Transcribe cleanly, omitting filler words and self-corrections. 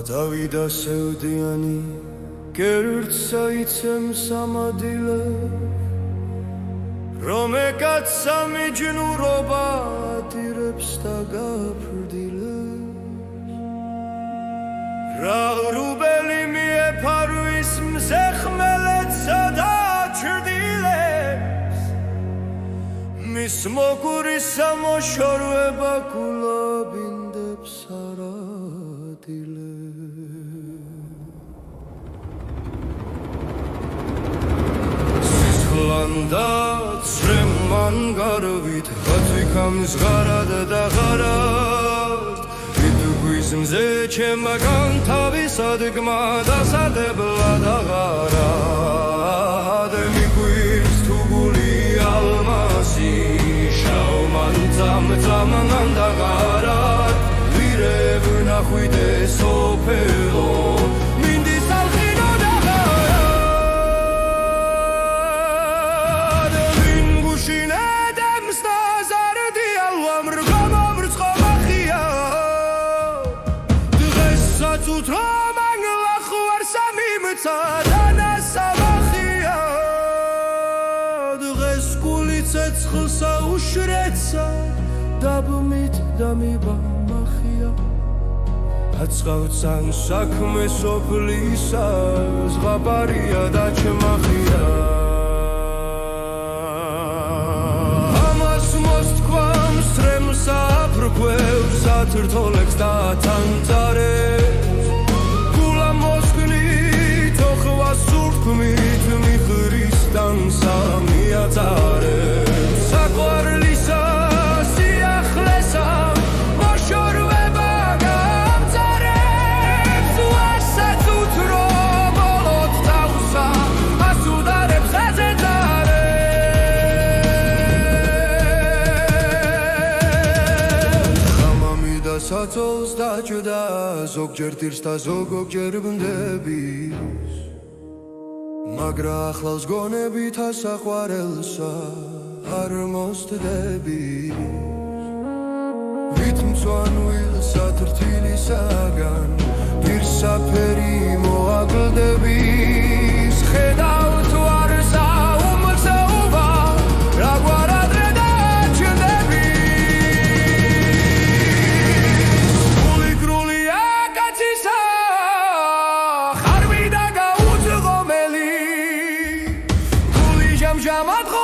Davida sevdiğini görürse içim samadile Rome katsam için uroba direpsta gaprdile Rahrubeli mi eparu ism zehmelet sada çrdile Mis mokuri samoşoru bakula bindep saradile Landa tremman garvit Hatvikams garad da garad Viduguizm zechemagan tavisad gmada sadebla da garad Mikuiz tuguli almasi Shauman tam da garad Virev nahuide sopelo Ცხლსა უშრეცა დაბმით და მიბამახია აწყავცან საქმე სოფლისა ზღაპარია და ჩმახია ამას მოსთქვამ სრემსა აფრქვევს ათრთოლებს და თანწარებს გულა მოსკნით ოხვა სურთქმით მიხრისთან სამიაწარებს Საწოლს დაჭდა ზოგჯერ დირს და ზოგჯერ ბნდების მაგრა ახლავს გონებით ასაყვარელსა არ მოსდები ვით მწვანვილს ათრთილისაგან პირსაფერი მოაგლდების ხედავ თუ არ საუმცეობა რაგვარ ადრე დაჩნდები Jamat